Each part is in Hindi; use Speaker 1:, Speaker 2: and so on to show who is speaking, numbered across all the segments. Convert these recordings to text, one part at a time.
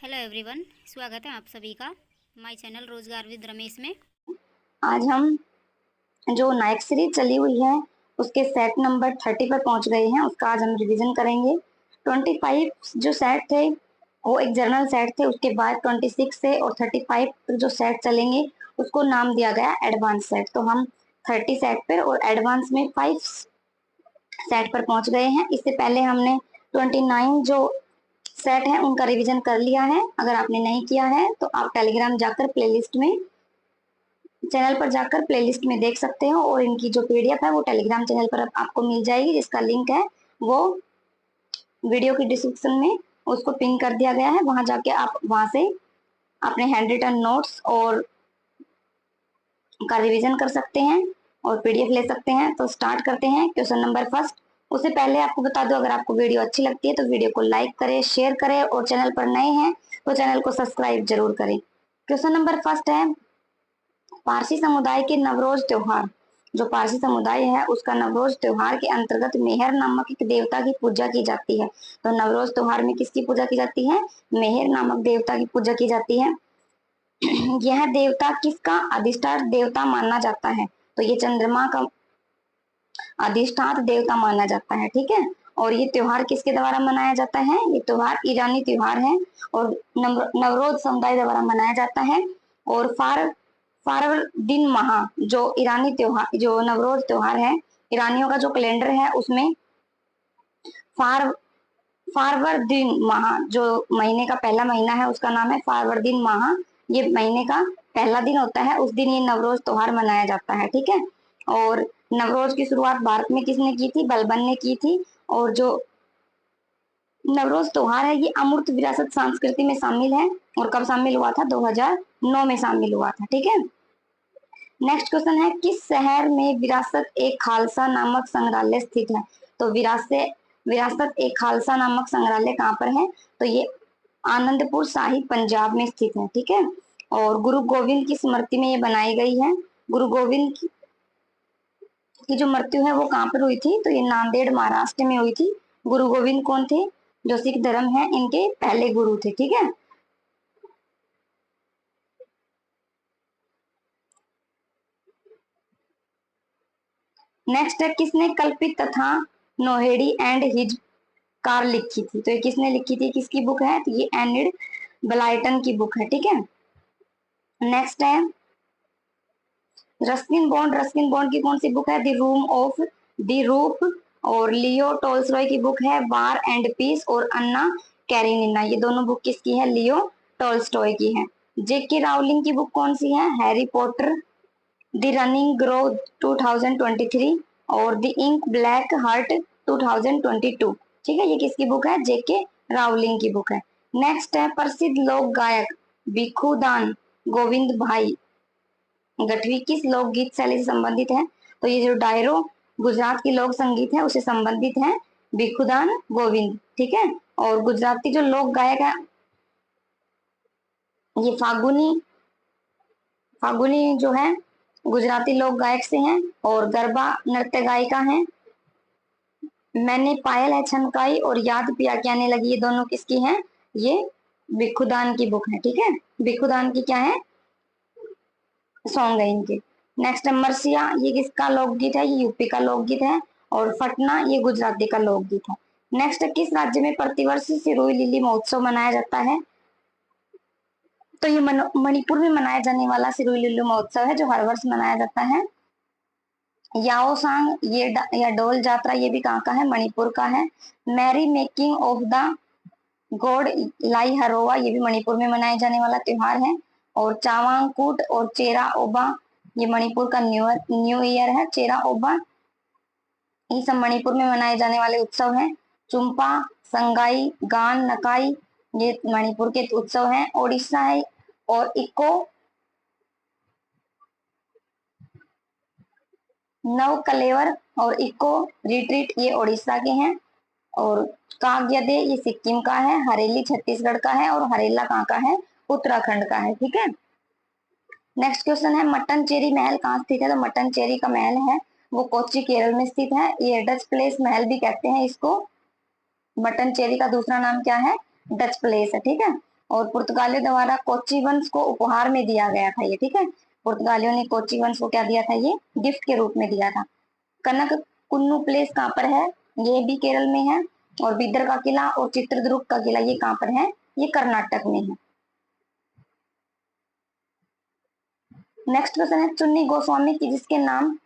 Speaker 1: हेलो एवरीवन, स्वागत है आप सभी का माय चैनल रोजगार विद रमेश में।
Speaker 2: आज हम जो नायक सीरीज चली हुई है उसके सेट नंबर 30 पर पहुंच गए हैं। उसका आज हम रिवीजन करेंगे। 25 जो सेट थे वो एक जर्नल सेट थे। उसके बाद 26 से और 35 तक जो सेट चलेंगे उसको नाम दिया गया एडवांस सेट। तो हम 30 सेट पर और एडवांस में 5 सेट पर पहुंच गए हैं। इससे पहले हमने 29 जो सेट है उनका रिवीजन कर लिया है। अगर आपने नहीं किया है तो आप टेलीग्राम जाकर प्लेलिस्ट में चैनल पर जाकर प्लेलिस्ट में देख सकते हो और इनकी जो पीडीएफ है वो टेलीग्राम चैनल पर आपको मिल जाएगी, जिसका लिंक है वो वीडियो की डिस्क्रिप्शन में उसको पिन कर दिया गया है। वहां जाके आप वहां से अपने हैंड रिटन नोट्स और का रिवीजन कर सकते हैं और पीडीएफ ले सकते हैं। तो स्टार्ट करते हैं क्वेश्चन नंबर फर्स्ट। उससे पहले आपको बता दो, अगर आपको वीडियो अच्छी लगती है तो वीडियो को लाइक करें, शेयर करें और चैनल पर नए हैं तो चैनल को सब्सक्राइब जरूर करें। क्वेश्चन नंबर फर्स्ट है, पारसी समुदाय के नवरोज त्योहार। जो पारसी समुदाय है उसका नवरोज त्योहार के अंतर्गत मेहर नामक एक देवता की पूजा की जाती है। तो नवरोज त्योहार में किसकी पूजा की जाती है? मेहर नामक देवता की पूजा की जाती है। यह देवता किसका अधिष्ठान देवता माना जाता है? तो ये चंद्रमा का अधिष्ठान देवता माना जाता है। ठीक है। और ये त्योहार किसके द्वारा मनाया जाता है? ये त्योहार ईरानी त्योहार है और नवरोज समुदाय द्वारा मनाया जाता है। और फारवर्दिन माह जो ईरानी त्योहार जो नवरोज त्योहार है, ईरानियों का जो कैलेंडर है उसमें फार फारवर्दिन माह जो महीने का पहला महीना है उसका नाम है फारवर्दिन माह। ये महीने का पहला दिन होता है, उस दिन ये नवरोज त्योहार मनाया जाता है। ठीक है। और नवरोज की शुरुआत भारत में किसने की थी? बलबन ने की थी। और जो नवरोज त्योहार है ये अमूर्त विरासत संस्कृति में शामिल है। और कब शामिल हुआ था? 2009 में शामिल हुआ था। ठीक है। नेक्स्ट क्वेश्चन है, किस शहर में विरासत ए खालसा नामक संग्रहालय स्थित है? तो विरासत ए खालसा नामक संग्रहालय कहाँ पर है? तो ये आनंदपुर साहिब पंजाब में स्थित है। ठीक है। और गुरु गोविंद की स्मृति में ये बनाई गई है। गुरु गोविंद की जो मृत्यु है वो कहाँ पर हुई थी? तो ये नांदेड़ महाराष्ट्र में हुई थी। गुरु गोविंद कौन थे? जो सिख धर्म है इनके पहले गुरु थे। ठीक है। नेक्स्ट है, किसने कल्पित तथा नोहेडी एंड हिज कार लिखी थी? तो ये किसने लिखी थी? किसकी बुक है? तो ये एनिड ब्लाइटन की बुक है। ठीक है। नेक्स्ट है, रस्किन बॉन्ड की कौन सी बुक है? द रूप। और लियो टोल्स्टॉय की बुक है वार एंड पीस। और अन्ना कैरेनिना, ये दोनों बुक किसकी है? लियो टोल्स्टॉय की है। जेके रावलिंग की बुक कौन सी है? Harry Potter, the running grow 2023 और द इंक ब्लैक हार्ट 2022। ठीक है। ये किसकी बुक है? जेके रावलिंग की बुक है। नेक्स्ट है, प्रसिद्ध लोक गायक भिखुदान गोविंद भाई गढ़वी किस लोकगीत शैली से संबंधित है? तो ये जो डायरो गुजरात की लोक संगीत है उसे संबंधित है भिखुदान गोविंद। ठीक है। और गुजराती जो लोक गायक है ये फागुनी जो है गुजराती लोक गायक से हैं और गरबा नृत्य गायिका हैं। मैंने पायल है छनकाई और याद पिया के आने लगी, ये दोनों किसकी हैं? ये भिखुदान की बुक है। ठीक है। भिखुदान की क्या है? सॉन्ग है इनके। नेक्स्ट है, मरसिया ये किसका लोकगीत है? ये यूपी का लोकगीत है। और फटना ये गुजराती का लोकगीत है। नेक्स्ट है, किस राज्य में प्रतिवर्ष सिरोही लिली महोत्सव मनाया जाता है? तो ये मणिपुर में मनाया जाने वाला सिरोही लिली महोत्सव है जो हर वर्ष मनाया जाता है। याओसांग ये या डोल यात्रा ये भी कहाँ का है? मणिपुर का है। Merry making of the god Lai Haraoba ये भी मणिपुर में मनाए जाने वाला त्योहार है। और चावांगकुट और चेरा ओबा ये मणिपुर का न्यू ईयर है। चेरा ओबा ये सब मणिपुर में मनाए जाने वाले उत्सव हैं। चुम्पा, संगाई, गान, नकाई ये मणिपुर के उत्सव हैं। ओडिशा है और इको नव कलेवर और इको रिट्रीट ये ओडिशा के हैं। और कागयदे ये सिक्किम का है। हरेली छत्तीसगढ़ का है। और हरेला कहाँ का है? उत्तराखंड का है। ठीक है। नेक्स्ट क्वेश्चन है, मट्टनचेरी महल कहाँ स्थित है? तो मट्टनचेरी का महल है वो कोच्चि केरल में स्थित है। ये डच प्लेस महल भी कहते हैं इसको। मट्टनचेरी का दूसरा नाम क्या है? डच प्लेस है। ठीक है। और पुर्तगालियों द्वारा कोची वंश को उपहार में दिया गया था ये, ठीक है। पुर्तगालियों ने कोची वंश को क्या दिया था, ये गिफ्ट के रूप में दिया था। कनक कुन्नू प्लेस कहाँ पर है, ये भी केरल में है। और बीदर का किला और चित्रदुर्ग का किला ये कहाँ पर है, ये कर्नाटक में है। नेक्स्ट क्वेश्चन है चुन्नी गोस्वामी की जिसके नाम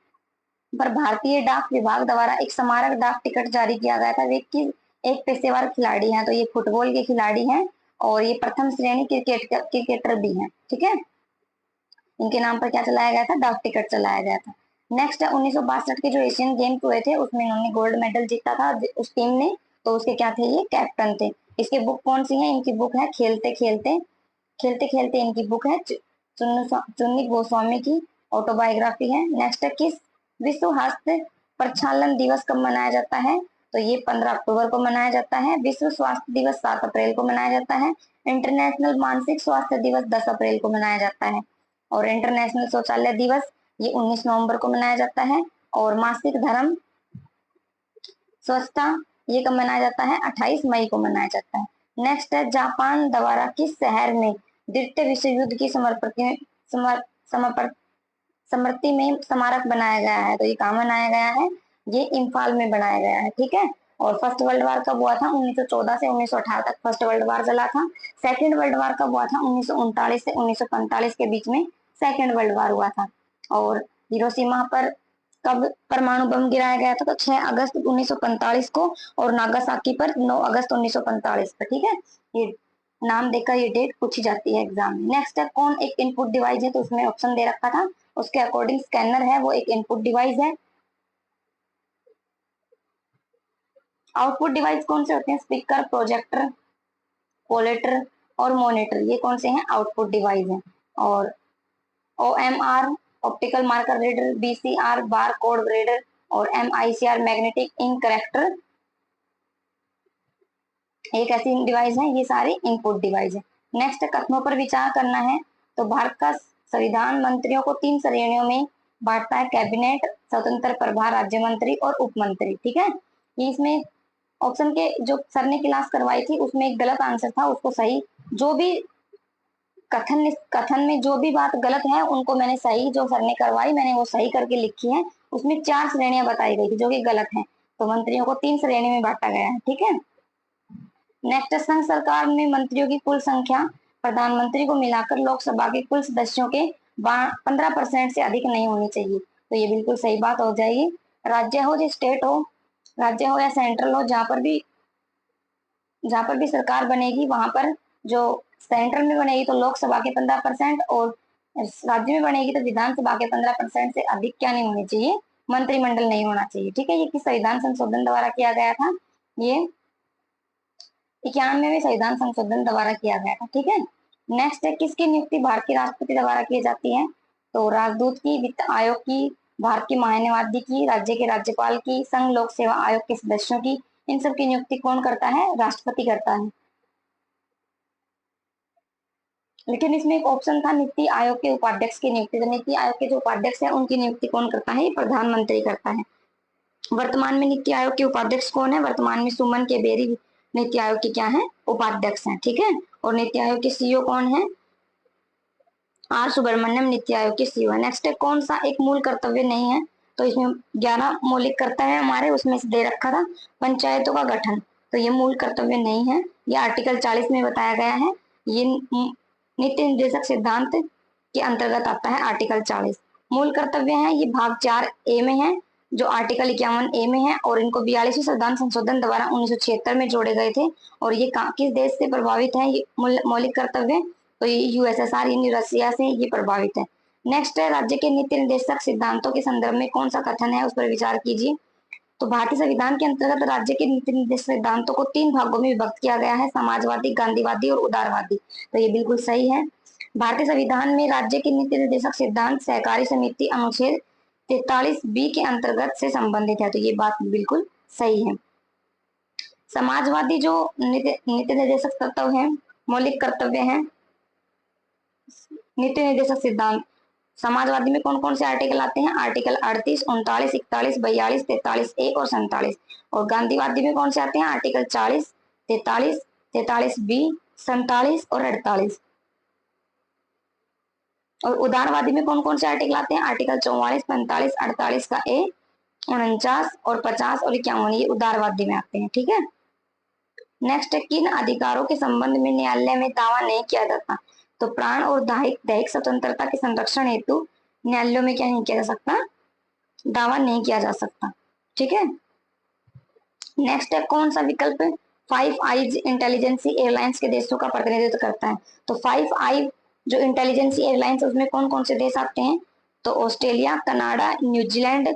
Speaker 2: पर भारतीय डाक विभाग द्वारा एक स्मारक डाक टिकट जारी किया गया था, वे की एक पेशेवर खिलाड़ी हैं। तो ये फुटबॉल के खिलाड़ी हैं और ये प्रथम श्रेणी क्रिकेटर भी हैं, ठीक है। इनके नाम पर क्या चलाया गया था, डाक टिकट चलाया गया था। नेक्स्ट है 1962 के जो एशियन गेम्स हुए थे उसमें इन्होंने गोल्ड मेडल जीता था उस टीम ने। तो उसके क्या थे, ये कैप्टन थे। इसकी बुक कौन सी है, इनकी बुक है खेलते खेलते। खेलते खेलते इनकी बुक है। चुन्नी गोस्वामी की ऑटोबायोग्राफी है। नेक्स्ट है किस विश्व हस्त प्रक्षालन दिवस कब मनाया जाता है, तो ये 15 अक्टूबर को मनाया जाता है। विश्व स्वास्थ्य दिवस 7 अप्रैल को मनाया जाता है। इंटरनेशनल मानसिक स्वास्थ्य दिवस 10 अप्रैल को मनाया जाता है। और इंटरनेशनल शौचालय दिवस ये 19 नवंबर को मनाया जाता है। और मासिक धर्म स्वच्छता ये कब मनाया जाता है, 28 मई को मनाया जाता है। नेक्स्ट है जापान द्वारा किस शहर में द्वितीय विश्व युद्ध की समृति में स्मारक बनाया गया है, तो ये कहाँ बनाया गया है, ये इम्फाल में बनाया गया है, ठीक है। और फर्स्ट वर्ल्ड वार कब हुआ था, 1914 से 1918 तक फर्स्ट वर्ल्ड वार चला था। सेकेंड वर्ल्ड वार कब हुआ था, 1939 से 1945 के बीच में सेकेंड वर्ल्ड वार हुआ था। और हिरोशिमा पर कब परमाणु बम गिराया गया था, तो 6 अगस्त 1945 को। और नागासाकी पर 9 अगस्त 1945 पर, ठीक है। ये नाम देकर ये डेट पूछी जाती है एग्जाम में। नेक्स्ट है कौन एक इनपुट डिवाइस है, तो उसमें ऑप्शन दे रखा था उसके अकॉर्डिंग स्कैनर है वो एक इनपुट डिवाइस है। आउटपुट डिवाइस कौन से होते हैं, स्पीकर, प्रोजेक्टर, कोलेटर और मॉनिटर, ये कौन से हैं, आउटपुट डिवाइस हैं। और OMR optical marker reader, BCR bar code reader और MICR मैग्नेटिक इंक करेक्टर एक ऐसी डिवाइस है, ये सारे इनपुट डिवाइस है। नेक्स्ट कथनों पर विचार करना है, तो भारत का संविधान मंत्रियों को 3 श्रेणियों में बांटता है, कैबिनेट, स्वतंत्र प्रभार राज्य मंत्री और उप मंत्री, ठीक है। ये इसमें ऑप्शन के जो सर ने क्लास करवाई थी उसमें एक गलत आंसर था, उसको सही, जो भी कथन में जो भी बात गलत है उनको मैंने सही, जो सर ने करवाई मैंने वो सही करके लिखी है। उसमें 4 श्रेणियां बताई गई थी जो कि गलत है, तो मंत्रियों को 3 श्रेणी में बांटा गया है, ठीक है। नेक्स्ट संघ सरकार में मंत्रियों की कुल संख्या प्रधानमंत्री को मिलाकर लोकसभा के कुल सदस्यों के 15% से अधिक नहीं होनी चाहिए, तो ये बिल्कुल सही बात हो जाएगी। राज्य हो या स्टेट हो, राज्य हो या सेंट्रल हो, जहां पर भी सरकार बनेगी वहां पर जो सेंट्रल में बनेगी तो लोकसभा के 15% और राज्य में बनेगी तो विधानसभा के 15% से अधिक क्या नहीं होनी चाहिए, मंत्रिमंडल नहीं होना चाहिए, ठीक है। ये किस संविधान संशोधन द्वारा किया गया था, ये 91वें संविधान संशोधन द्वारा किया गया था, ठीक है। नेक्स्ट है किसकी नियुक्ति भारत के राष्ट्रपति द्वारा की जाती है, तो राजदूत की, वित्त आयोग की, भारत के महान्यायवादी की, राज्य के राज्यपाल की, संघ लोक सेवा आयोग के सदस्यों की, इन सब की नियुक्ति कौन करता है, राष्ट्रपति करता है। लेकिन इसमें एक ऑप्शन था नीति आयोग के उपाध्यक्ष की नियुक्ति, तो नीति आयोग के जो उपाध्यक्ष है उनकी नियुक्ति कौन करता है, प्रधानमंत्री करता है। वर्तमान में नीति आयोग के उपाध्यक्ष कौन है, वर्तमान में सुमन के बेरी नीति आयोग के क्या है, उपाध्यक्ष हैं, ठीक है। और नीति आयोग के सीईओ कौन है, आर सुब्रमण्यम नीति आयोग के सीईओ है। नेक्स्ट है कौन सा एक मूल कर्तव्य नहीं है, तो इसमें 11 मौलिक कर्तव्य हमारे उसमें से दे रखा था पंचायतों का गठन, तो ये मूल कर्तव्य नहीं है, ये आर्टिकल 40 में बताया गया है। ये नीति निर्देशक सिद्धांत के अंतर्गत आता है आर्टिकल 40। मूल कर्तव्य है ये भाग 4A में है जो आर्टिकल 51A में है और इनको 42वें संविधान संशोधन द्वारा 1976 में जोड़े गए थे। और ये किस देश से प्रभावित है ये मौलिक कर्तव्य, तो ये USSR यानी रसिया से ये प्रभावित है। नेक्स्ट है राज्य के नीति निर्देशक सिद्धांतों के संदर्भ में कौन सा कथन है उस पर विचार कीजिए। तो भारतीय संविधान के अंतर्गत राज्य के नीति निर्देशक सिद्धांतों को 3 भागों में विभक्त किया गया है, समाजवादी, गांधीवादी और उदारवादी, तो ये बिल्कुल सही है। भारतीय संविधान में राज्य के नीति निर्देशक सिद्धांत सहकारी समिति अनुच्छेद 43B के अंतर्गत से संबंधित है, तो ये बात बिल्कुल सही है। समाजवादी जो नीति निर्देशक तत्व है, मौलिक कर्तव्य है, नीति निर्देशक सिद्धांत, समाजवादी में कौन कौन से आर्टिकल आते हैं, आर्टिकल 38, 39, 41, 42, 43A और 47। और गांधीवादी में कौन से आते हैं, आर्टिकल 40, 43, 43B, 47 और 48। और उदारवादी में कौन कौन से आर्टिकल आते हैं? आर्टिकल 44, 45, 48 का ए, 49 और 50 और 51, ये उदारवादी में आते हैं। ठीक है। नेक्स्ट है, किन अधिकारों के संबंध में न्यायालय में दावा नहीं किया जाता? तो प्राण और दैहिक स्वतंत्रता के संरक्षण हेतु न्यायालयों में क्या नहीं किया जा सकता? दावा नहीं किया जा सकता। ठीक है। नेक्स्ट है, कौन सा विकल्प फाइव आईज इंटेलिजेंसी एयरलाइंस के देशों का प्रतिनिधित्व करता है? तो फाइव आई जो इंटेलिजेंसी एयरलाइंस उसमें कौन कौन से देश आते हैं? तो ऑस्ट्रेलिया, कनाडा, न्यूजीलैंड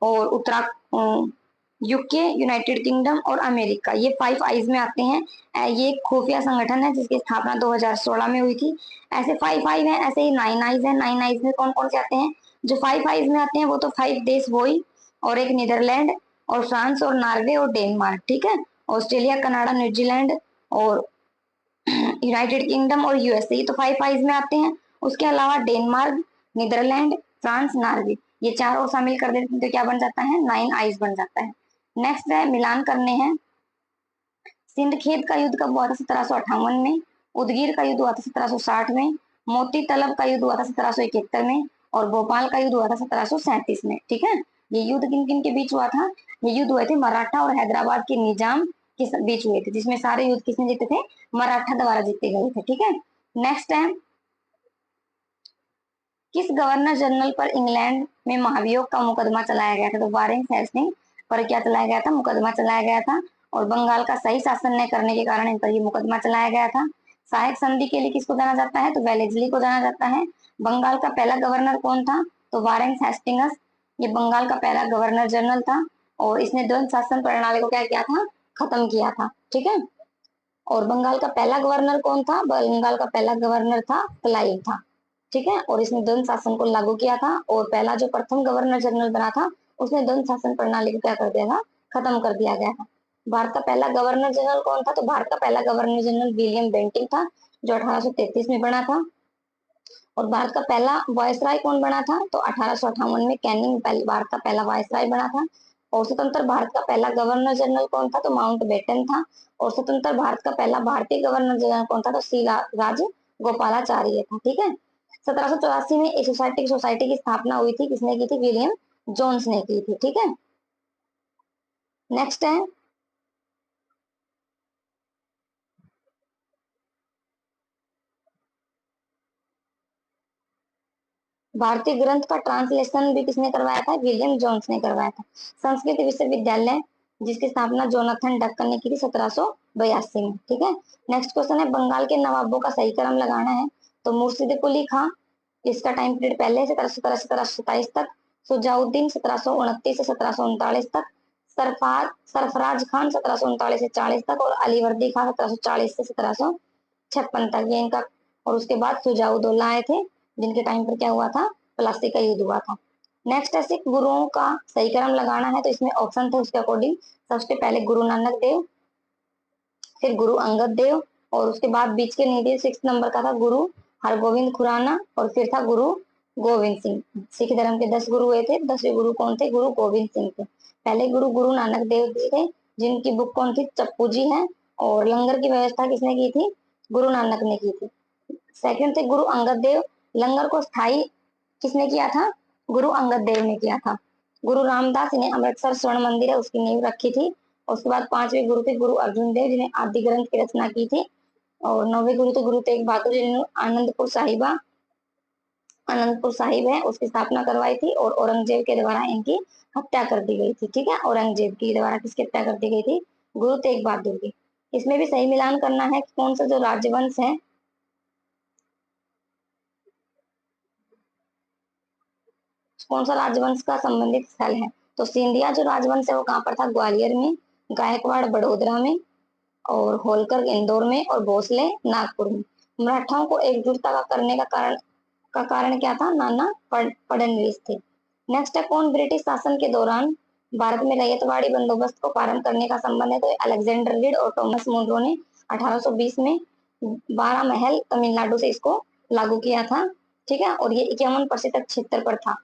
Speaker 2: और यूके, यूनाइटेड किंगडम और अमेरिका, ये फाइव आईज में आते हैं। ये एक खुफिया संगठन है जिसकी स्थापना 2016 में हुई थी। ऐसे फाइव आईज हैं, ऐसे ही नाइन आईज है। नाइन आईज में कौन कौन से आते हैं? जो फाइव आईज में आते हैं वो तो 5 देश वही, और एक नीदरलैंड और फ्रांस और नॉर्वे और डेनमार्क। ठीक है। ऑस्ट्रेलिया, कनाडा, न्यूजीलैंड और यूनाइटेड किंगडम और यूएसए, तो 5 आईज में आते हैं। उसके अलावा डेनमार्क, नीदरलैंड, फ्रांस, नॉर्वे, ये चारों शामिल कर देते हैं तो क्या बन जाता है? 9 आईज बन जाता है। नेक्स्ट है, मिलान करने हैं। सिंधखेद का युद्ध कब हुआ था? 1758 में। उदगीर का युद्ध हुआ था 1760 में। मोती तलब का युद्ध हुआ था 1771 में। और भोपाल का युद्ध हुआ था 1737 में। ठीक है। ये युद्ध किन किन के बीच हुआ था? ये युद्ध हुए थे मराठा और हैदराबाद के निजाम के बीच हुए थे, जिसमें सारे युद्ध किसने जीते थे? मराठा द्वारा जीते गए थे। ठीक है। नेक्स्ट है, किस गवर्नर जनरल पर इंग्लैंड में महाभियोग का मुकदमा चलाया गया था? तो वारेन हेस्टिंग पर क्या चलाया गया था? मुकदमा चलाया गया था। और बंगाल का सही शासन न करने के कारण इन पर ये मुकदमा चलाया गया था। सहायक संधि के लिए किसको जाना जाता है? तो वेलेस्ली को जाना जाता है। बंगाल का पहला गवर्नर कौन था? तो वारेन हेस्टिंग्स, ये बंगाल का पहला गवर्नर जनरल था। और इसने द्वंद्व शासन प्रणाली को क्या किया था? खत्म किया था। ठीक है। और बंगाल का पहला गवर्नर कौन था? बंगाल का पहला गवर्नर था क्लाइव था। ठीक है। और इसने द्वंद्व शासन को लागू किया था। और पहला जो प्रथम गवर्नर जनरल बना था उसने द्वंद्व शासन प्रणाली को क्या कर दिया था? खत्म कर दिया गया था। भारत का पहला गवर्नर जनरल कौन था? तो भारत का पहला गवर्नर जनरल विलियम बेंटिंग था, जो 1833 में बना था। और भारत का पहला वायसराय कौन बना था? तो 1858 में कैनिंग भारत का पहला वायसराय बना था। और स्वतंत्र भारत का पहला गवर्नर जनरल कौन था? तो माउंट बेटन था। और स्वतंत्र भारत का पहला भारतीय गवर्नर जनरल कौन था? तो सी राज गोपालाचार्य था। ठीक है। 1784 में एक सोसाइटी की स्थापना हुई थी, किसने की थी? विलियम जोन्स ने की थी। ठीक है। नेक्स्ट है, भारतीय ग्रंथ का ट्रांसलेशन भी किसने करवाया था? विलियम जोन्स ने करवाया था। संस्कृत विश्वविद्यालय जिसकी स्थापना जोनाथन डक्कन ने की थी 1782 में। ठीक है। नेक्स्ट क्वेश्चन है, बंगाल के नवाबों का सही क्रम लगाना है। तो मुर्शिद कुली खां, इसका टाइम पीरियड पहले 1727 तक। सुजाउद्दीन 1729 से 1739 तक। सरफराज खान 1739 से 40 तक। और अलीवर्दी खान 1740 से 1756 तक, ये इनका। और उसके बाद सुजाउद्दौला आए थे, जिनके टाइम पर क्या हुआ था? प्लास्टिक का युद्ध हुआ था। नेक्स्ट है, सिख गुरुओं का सही क्रम लगाना है। तो इसमें ऑप्शन थे उसके अकॉर्डिंग, सबसे पहले गुरु नानक देव, फिर गुरु अंगद देव, और उसके बाद बीच के नहीं दिए, 6 नंबर का था गुरु हरगोविंद खुराना, और फिर था गुरु गोविंद सिंह। सिख धर्म के 10 गुरु हुए थे। 10वें गुरु कौन थे? गुरु गोविंद सिंह थे। पहले गुरु गुरु नानक देव जी थे, जिनकी बुक कौन थी? चप्पू जी है। और लंगर की व्यवस्था किसने की थी? गुरु नानक ने की थी। सेकंड थे गुरु अंगद देव, लंगर को स्थायी किसने किया था? गुरु अंगद देव ने किया था। गुरु रामदास ने अमृतसर स्वर्ण मंदिर है उसकी नींव रखी थी। उसके बाद 5वें गुरु थे गुरु अर्जुन देव, जिन्हें आदि ग्रंथ की रचना की थी। और 9वें गुरु थे गुरु तेग बहादुर, जिन्होंने आनंदपुर साहिब है उसकी स्थापना करवाई थी। और औरंगजेब के द्वारा इनकी हत्या कर दी गई थी। ठीक है। औरंगजेब की द्वारा किसकी हत्या कर दी गई थी? गुरु तेग बहादुर की। इसमें भी सही मिलान करना है कि कौन सा जो राजवंश है, कौन सा राजवंश का संबंधित स्थल है। तो सिंधिया जो राजवंश है वो कहाँ पर था? ग्वालियर में। गायकवाड़ बड़ोदरा में। और होलकर इंदौर में। और भोसले नागपुर में। मराठाओं को एकजुटता का करने का कारण क्या था? नाना फडणवीस थे। नेक्स्ट है, कौन ब्रिटिश शासन के दौरान भारत में रैयतवाड़ी बंदोबस्त को प्रारंभ करने का संबंध है? तो अलेक्जेंडर रीड और टॉमस मुनरो ने 1820 में 12 महल तमिलनाडु से इसको लागू किया था। ठीक है। और ये 51% क्षेत्र पर था।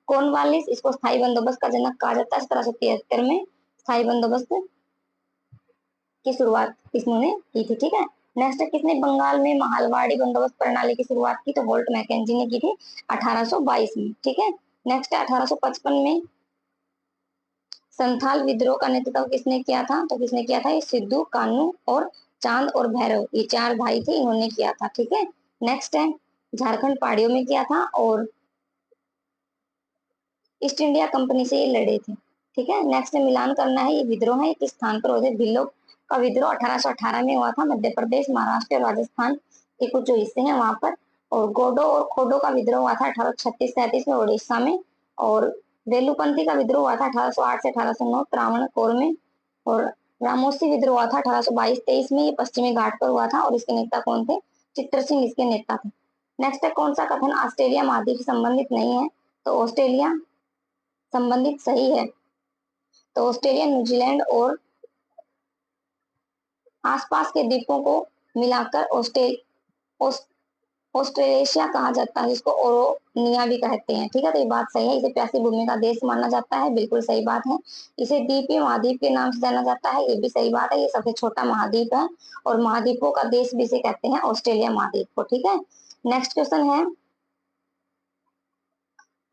Speaker 2: कॉर्नवालिस, इसको स्थायी बंदोबस्त का जनक कहा जाता है। 1773 में स्थायी बंदोबस्त की शुरुआत इन्होंने की थी। ठीक है। नेक्स्ट, किसने बंगाल में माहलवाड़ी बंदोबस्त प्रणाली की शुरुआत की? तो वोल्ट मैकेंजी ने की थी 1822 में। ठीक है। नेक्स्ट है 1855 में संथाल विद्रोह का नेतृत्व किसने किया था? तो किसने किया था? ये सिद्धू कान्हू और चांद और भैरव, ये चार भाई थे, इन्होंने किया था। ठीक है। नेक्स्ट है झारखंड पहाड़ियों में किया था और ईस्ट इंडिया कंपनी से ये लड़े थे। ठीक है। नेक्स्ट मिलान करना है, ये विद्रोह है, ये किस स्थान पर हुए थे? भिल्लो का विद्रोह 1818 में हुआ था, मध्य प्रदेश, महाराष्ट्र और राजस्थान के कुछ जो हिस्से हैं वहां पर। और गोडो और खोडो का विद्रोह हुआ था 1836-37 में उड़ीसा में। और वेलुपंथी का विद्रोह हुआ था 1808 से 1809 त्रावणकोर में। और रामोसी विद्रोह हुआ था 1822-23 में, ये पश्चिमी घाट पर हुआ था और इसके नेता कौन थे? चित्र सिंह इसके नेता थे। नेक्स्ट है कौन सा कथन ऑस्ट्रेलिया महाद्वीप से संबंधित नहीं है? तो ऑस्ट्रेलिया संबंधित सही है। तो ऑस्ट्रेलिया न्यूजीलैंड और आसपास के द्वीपों को मिलाकर ऑस्ट्रेलेशिया कहा जाता है, जिसको ओरोनिया भी कहते हैं। ठीक है। तो ये बात सही है। इसे प्यासी भूमि का देश माना जाता है, बिल्कुल सही बात है। इसे द्वीपीय महाद्वीप के नाम से जाना जाता है, ये भी सही बात है। ये सबसे छोटा महाद्वीप है और महाद्वीपों का देश भी इसे कहते हैं, ऑस्ट्रेलिया महाद्वीप को। ठीक है। नेक्स्ट क्वेश्चन है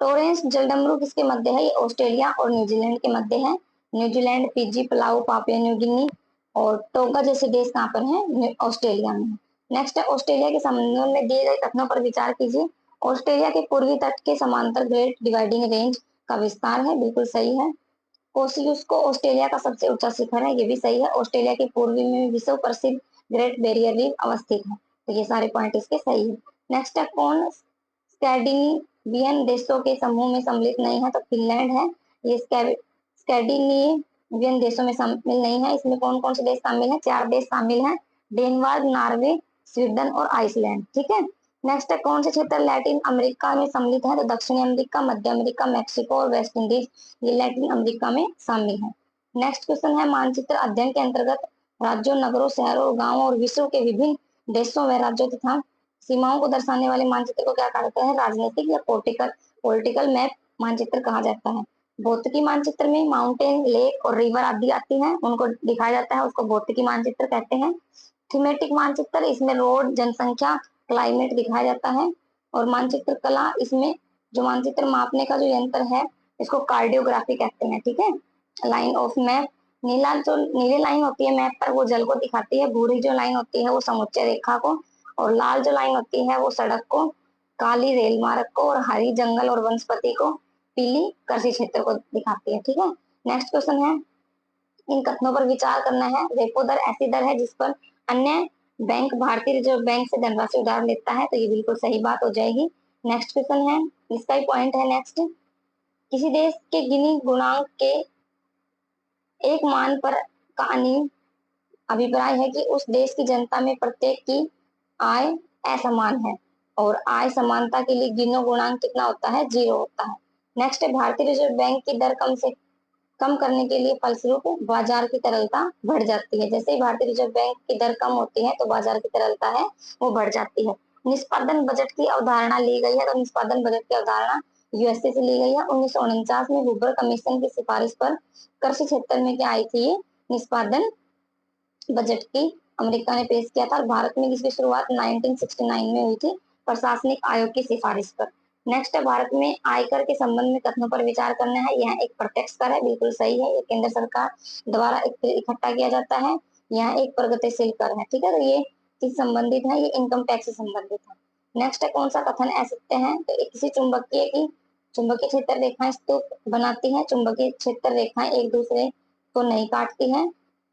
Speaker 2: टोरेंस जलडमरू किसके मध्य है? ये ऑस्ट्रेलिया और न्यूजीलैंड के मध्य है। New Zealand, Fiji, Palau, Papua New Guinea और टोगा जैसे देश कहाँ पर हैं? ऑस्ट्रेलिया में। नेक्स्ट है ऑस्ट्रेलिया के संबंध में दिए गए कथनों पर विचार कीजिए। ऑस्ट्रेलिया के पूर्वी तट के समांतर ग्रेट डिवाइडिंग रेंज का विस्तार है, बिल्कुल सही है। कोसियुस्को ऑस्ट्रेलिया का सबसे ऊंचा शिखर है, ये भी सही है। ऑस्ट्रेलिया के पूर्वी में विश्व प्रसिद्ध ग्रेट बैरियर रीफ अवस्थित है, तो ये सारे पॉइंट इसके सही है। नेक्स्ट है कौन स्कैंडिनेवियन देशों के समूह में सम्मिलित नहीं है? तो फिनलैंड है। ये स्कैंडिनेवियन देशों में शामिल नहीं है। इसमें कौन कौन से देश शामिल हैं? 4 देश शामिल हैं, डेनमार्क, नॉर्वे, स्वीडन और आइसलैंड। ठीक है। नेक्स्ट है कौन से क्षेत्र लैटिन अमेरिका में सम्मिलित है? तो दक्षिणी अमेरिका, मध्य अमेरिका, मैक्सिको और वेस्ट इंडीज, ये लैटिन अमेरिका में शामिल है। नेक्स्ट क्वेश्चन है मानचित्र अध्ययन के अंतर्गत राज्यों, नगरों, शहरों, गांवों और विश्व के विभिन्न देशों व राज्यों तथा सीमाओं को दर्शाने वाले मानचित्र को क्या कहा जाता है? राजनीतिक या पॉलिटिकल मैप मानचित्र कहा जाता है। भौतिकी मानचित्र में माउंटेन, लेक और रिवर आदि आती हैं, उनको दिखाया जाता है, उसको भौतिकी मानचित्र कहते हैं। थीमेटिक मानचित्र, इसमें रोड, जनसंख्या, क्लाइमेट दिखाया जाता है। और मानचित्र कला, इसमें जो मानचित्र मापने का जो यंत्र है इसको कार्डियोग्राफी कहते हैं। ठीक है। लाइन ऑफ मैप, नीला जो नीली लाइन होती है मैप पर वो जल को दिखाती है, भूरी जो लाइन होती है वो समुच्चय रेखा को, और लाल जो लाइन होती है वो सड़क को, काली रेल मार्ग को, और हरी जंगल और वनस्पति को, पीली कृषि क्षेत्र को दिखाती है। ठीक है। नेक्स्ट क्वेश्चन है इन कथनों पर विचार करना है। रेपो दर ऐसी दर है जिस पर अन्य बैंक भारतीय रिजर्व बैंक से धनराशि उधार लेता है, तो ये बिल्कुल सही बात हो जाएगी। नेक्स्ट क्वेश्चन है, इसका ही पॉइंट है नेक्स्ट, किसी देश के गिनी गुणांक के एक मान पर का अभिप्राय है कि उस देश की जनता में प्रत्येक की आय असमान है, और आय समानता के लिए गिनो गुणांक कितना होता है? 0 होता है। नेक्स्ट है भारतीय रिजर्व बैंक की दर कम करने के लिए फलस्वरूप बाजार की तरलता बढ़ जाती है। जैसे ही भारतीय रिजर्व बैंक की दर कम होती है तो बाजार की तरलता है वो बढ़ जाती है। निष्पादन बजट की अवधारणा ली गई है, तो निष्पादन बजट की अवधारणा यूएसए से ली गई है। 1949 में हुबर कमीशन की सिफारिश पर कृषि क्षेत्र में क्या आई थी? ये निष्पादन बजट की अमेरिका ने पेश किया था। और भारत में इसकी शुरुआत 1969 में हुई थी, प्रशासनिक आयोग की सिफारिश पर। नेक्स्ट है भारत में आयकर के संबंध में कथनों पर विचार करना है। यह एक प्रत्यक्ष कर है, बिल्कुल सही है, ये केंद्र सरकार द्वारा इकट्ठा किया जाता है। यह एक प्रगतिशील कर है। ठीक है। तो ये किस संबंधित है? ये इनकम टैक्स से संबंधित है। नेक्स्ट है कौन सा कथन असत्य है? तो किसी चुंबकीय क्षेत्र रेखाएं स्तूप बनाती है, चुंबकीय क्षेत्र रेखाएं एक दूसरे को नहीं काटती है।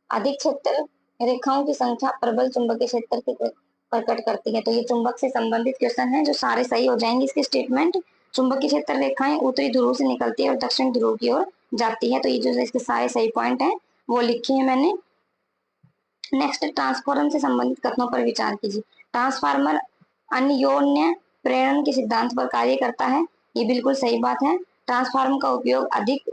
Speaker 2: अधिक क्षेत्र रेखाओं की संख्या प्रबल चुंबकीय क्षेत्र की प्रकट करती है। तो ये चुंबक से संबंधित क्वेश्चन है जो सारे सही हो जाएंगे इसके स्टेटमेंट। चुंबकीय क्षेत्र रेखाएं उत्तरी ध्रुव से निकलती है और दक्षिण ध्रुव की ओर जाती है। तो ये जो इसके सारे सही पॉइंट है वो लिखे हैं मैंने। नेक्स्ट, ट्रांसफॉर्मर से संबंधित कथनों पर विचार कीजिए। ट्रांसफार्मर अन्योन्य प्रेरण के सिद्धांत पर कार्य करता है, ये बिल्कुल सही बात है। ट्रांसफार्मर का उपयोग अधिक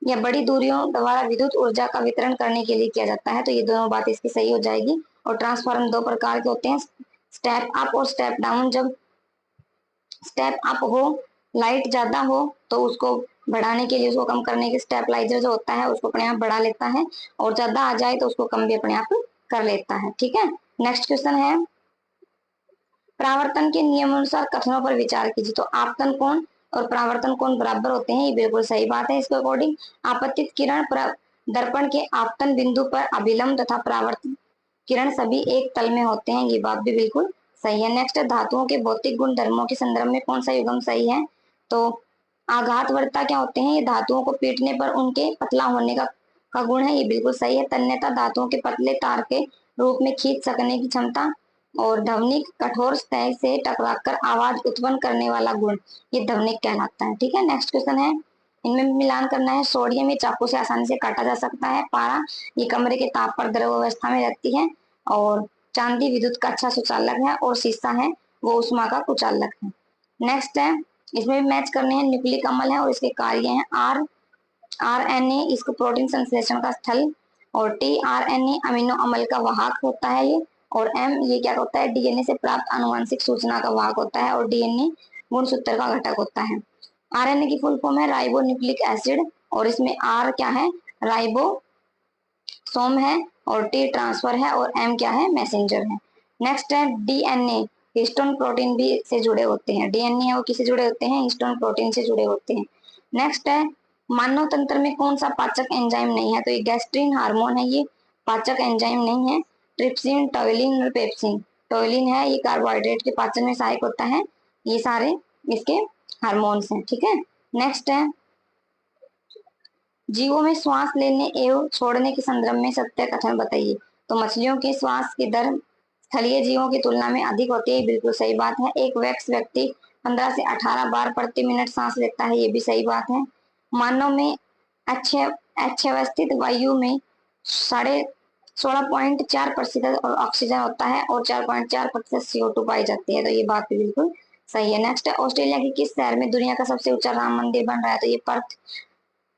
Speaker 2: या बड़ी दूरियों द्वारा विद्युत ऊर्जा का वितरण करने के लिए किया जाता है, तो ये दोनों बात इसकी सही हो जाएगी। और ट्रांसफार्मर 2 प्रकार के होते हैं, स्टेप अप और स्टेप डाउन। जब स्टेप अप हो, लाइट ज्यादा हो, तो उसको बढ़ाने के लिए, उसको कम करने के स्टेबलाइजर जो होता है उसको अपने आप बढ़ा लेता है, और ज्यादा आ जाए तो उसको कम भी अपने आप कर लेता है। ठीक है। नेक्स्ट क्वेश्चन है, प्रावर्तन के नियमानुसार कथनों पर विचार कीजिए। तो आपतन कोण और प्रावर्तन कोण बराबर होते हैं, ये बिल्कुल सही बात है। इसके अकॉर्डिंग आपतित किरण दर्पण के आपतन बिंदु पर अभिलंब तथा परावर्तित किरण सभी एक तल में होते हैं, ये बात भी बिल्कुल सही है। नेक्स्ट, धातुओं के भौतिक गुण धर्मों के संदर्भ में कौन सा युग्म सही है? तो आघातवर्ता क्या होते हैं? ये धातुओं को पीटने पर उनके पतला होने का गुण है, ये बिल्कुल सही है। तन्यता धातुओं के पतले तार के रूप में खींच सकने की क्षमता। और ध्वनिक कठोर सतह से टकराकर आवाज उत्पन्न करने वाला गुण, ये ध्वनिक कहलाता है। ठीक है, नेक्स्ट क्वेश्चन है, इनमें मिलान करना है। सोडियम ये चाकू से आसानी से काटा जा सकता है। पारा ये कमरे के ताप पर द्रव अवस्था में रहती है। और चांदी विद्युत का अच्छा सुचालक है। और शीशा है वो उष्मा का कुचालक है। नेक्स्ट है, इसमें भी मैच करने हैं। न्यूक्लिक अम्ल है और इसके कार्य हैं। RNA इसको प्रोटीन संश्लेषण का स्थल। और tRNA अमीनो अम्ल का वाहक होता है ये। और M ये क्या होता है? DNA से प्राप्त आनुवंशिक सूचना का वाहक होता है। और DNA गुणसूत्र का घटक होता है। RNA की फुल फॉर्म है राइबो न्यूक्लिक एसिड। और इसमें R क्या है? राइबोसोम है। और T ट्रांसफर है। और M क्या है? मैसेंजर है। नेक्स्ट है DNA, हिस्टोन प्रोटीन भी से जुड़े होते हैं। DNA है वो किससे जुड़े होते हैं? हिस्टोन प्रोटीन से जुड़े होते हैं। नेक्स्ट है, मानव तंत्र में कौन सा पाचक एंजाइम नहीं है? तो ये गैस्ट्रीन हार्मोन है, ये पाचक एंजाइम नहीं है। ट्रिप्सिन, टोइलिन और पेप्सिन। टोइलिन है ये कार्बोहाइड्रेट के पाचन में सहायक होता है। ये सारे इसके हार्मोन्स हैं। ठीक है, नेक्स्ट है, जीवों में श्वास लेने एवं छोड़ने के संदर्भ में सत्य कथन बताइए। तो मछलियों के श्वास की दर स्थलीय जीवों की तुलना में अधिक होती है, बिल्कुल सही बात है। एक वयस्क व्यक्ति 15 से 18 बार प्रति मिनट सांस लेता है, ये भी सही बात है। मानव में अच्छवस्थित वायु में 16.4% और ऑक्सीजन होता है। और 4.4% CO2 पाई जाती है, तो ये बात भी बिल्कुल सही है। नेक्स्ट है, ऑस्ट्रेलिया के किस शहर में दुनिया का सबसे ऊंचा राम मंदिर बन रहा है? तो ये पर्थ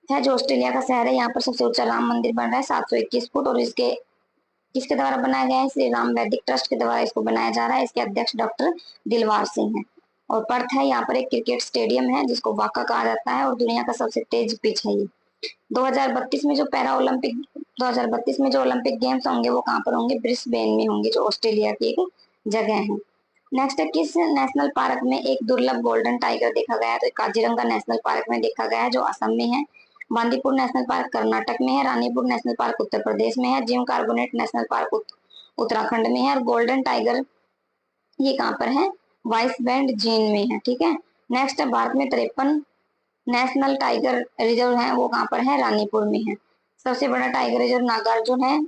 Speaker 2: है जो ऑस्ट्रेलिया का शहर है, यहाँ पर सबसे ऊंचा राम मंदिर बन रहा है 721 फुट। और इसके किसके द्वारा बनाया गया है? श्री राम वैदिक ट्रस्ट के द्वारा इसको बनाया जा रहा है। इसके अध्यक्ष डॉक्टर दिलवार सिंह है। और पर्थ है, यहाँ पर एक क्रिकेट स्टेडियम है जिसको वाका कहा जाता है। और दुनिया का सबसे तेज पिच है ये। 2032 में जो पैरा ओलंपिक 2032 में जो ओलंपिक गेम्स होंगे वो कहाँ पर होंगे? ब्रिस्बेन में होंगे, जो ऑस्ट्रेलिया की एक जगह है। नेक्स्ट है, किस नेशनल पार्क में एक दुर्लभ गोल्डन टाइगर देखा गया है? तो काजीरंगा नेशनल पार्क में देखा गया है, जो असम में है। बांदीपुर नेशनल पार्क कर्नाटक में है। रानीपुर नेशनल पार्क उत्तर प्रदेश में है। Gym carbonate national park Uttarakhand में है। और गोल्डन टाइगर ये कहाँ पर है? वाइस बैंड जीन में है। ठीक है, नेक्स्ट है, भारत में 53 नेशनल टाइगर रिजर्व है, वो कहाँ पर है? रानीपुर में है। सबसे बड़ा टाइगर रिजर्व नागार्जुन है,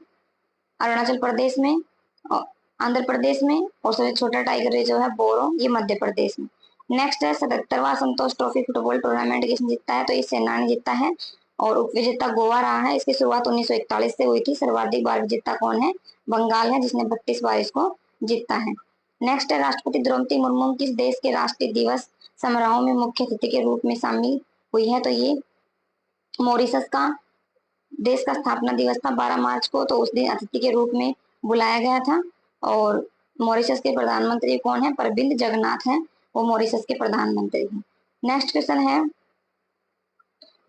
Speaker 2: अरुणाचल प्रदेश में और आंध्र प्रदेश में। और सबसे छोटा टाइगर रिजर्व है बोरो, ये मध्य प्रदेश में। नेक्स्ट है, 77वां संतोष ट्रॉफी फुटबॉल टूर्नामेंट किसने जीता है? तो ये सेना ने जीता है। और उप विजेता गोवा रहा है। इसकी शुरुआत 1941 से हुई थी। सर्वाधिक बार विजेता कौन है? बंगाल है, जिसने 32 बार इसको जीता है। नेक्स्ट है, राष्ट्रपति द्रौपदी मुर्मू किस देश के राष्ट्रीय दिवस समारोह में मुख्य अतिथि के रूप में शामिल हुई है? तो ये मॉरिशस का देश का स्थापना दिवस था 12 मार्च को, तो उस दिन अतिथि के रूप में बुलाया गया था। और मॉरिशस के प्रधानमंत्री कौन है? प्रविंद जगन्नाथ है, वो मॉरिशस के प्रधानमंत्री हैं। नेक्स्ट क्वेश्चन है,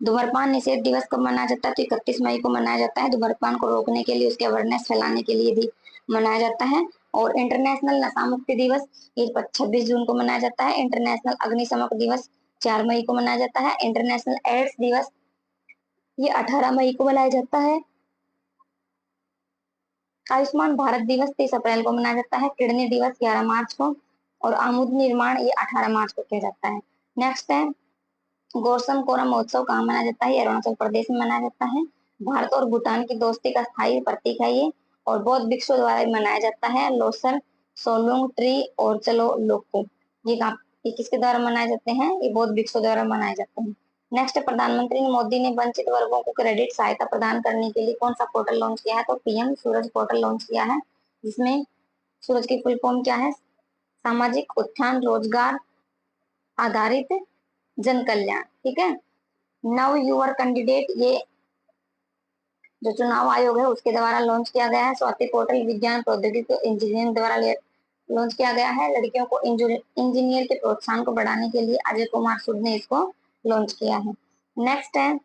Speaker 2: धूम्रपान निषेध दिवस कब मनाया जाता है? तो 31 मई को मनाया जाता है। धूम्रपान को रोकने के लिए, उसके अवेयरनेस फैलाने के लिए भी मनाया जाता है। और इंटरनेशनल नशा मुक्ति दिवस ये 26 जून को मनाया जाता है। इंटरनेशनल अग्निशमन दिवस 4 मई को मनाया जाता है। इंटरनेशनल एड्स दिवस ये 18 मई को मनाया जाता है। आयुष्मान भारत दिवस 30 अप्रैल को मनाया जाता है। किडनी दिवस 11 मार्च को। और आमुद निर्माण ये 18 मार्च को किया जाता है। नेक्स्ट है, गोरसम कोरम महोत्सव कहाँ मनाया जाता है? अरुणाचल प्रदेश में मनाया जाता है। भारत और भूटान की दोस्ती का स्थायी प्रतीक है ये। और बौद्ध भिक्षुओं द्वारा मनाया जाता है। लोसर, सोलुंग ट्री और चलो लोको ये किसके द्वारा मनाए जाते हैं? ये बौद्ध भिक्षुओं द्वारा मनाए जाते हैं। नेक्स्ट, प्रधानमंत्री मोदी ने वंचित वर्गों को क्रेडिट सहायता प्रदान करने के लिए कौन सा पोर्टल लॉन्च किया है? तो पीएम सूरज पोर्टल लॉन्च किया है, जिसमें सूरज की फुल फॉर्म क्या है? सामाजिक उत्थान रोजगार आधारित जन कल्याण। ठीक है, नव युवर कैंडिडेट ये जो चुनाव आयोग है उसके द्वारा लॉन्च किया गया है। स्वाति पोर्टल विज्ञान प्रौद्योगिकी इंजीनियरिंग द्वारा लॉन्च किया गया है। लड़कियों को इंजीनियर के प्रोत्साहन को बढ़ाने के लिए अजय कुमार सूद ने इसको लॉन्च किया है। नेक्स्ट है,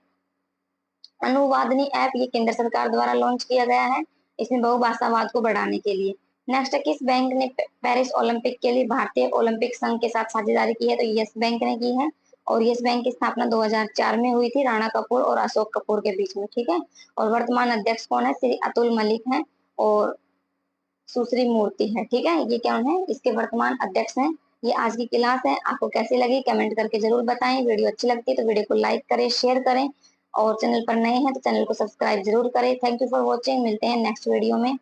Speaker 2: अनुवादनी ऐप ये केंद्र सरकार द्वारा लॉन्च किया गया है। इसमें बहुभाषावाद को बढ़ाने के लिए। नेक्स्ट, किस बैंक ने पेरिस ओलंपिक के लिए भारतीय ओलंपिक संघ के साथ साझेदारी की है? तो यस बैंक ने की है, और यस बैंक की स्थापना 2004 में हुई थी, राणा कपूर और अशोक कपूर के बीच में। ठीक है, और वर्तमान अध्यक्ष कौन है? श्री अतुल मलिक हैं और सुश्री मूर्ति है। ठीक है, ये क्या है? इसके वर्तमान अध्यक्ष हैं। ये आज की क्लास है, आपको कैसी लगी कमेंट करके जरूर बताएं। वीडियो अच्छी लगती है तो वीडियो को लाइक करें, शेयर करें, और चैनल पर नए हैं तो चैनल को सब्सक्राइब जरूर करें। थैंक यू फॉर वॉचिंग, मिलते हैं नेक्स्ट वीडियो में।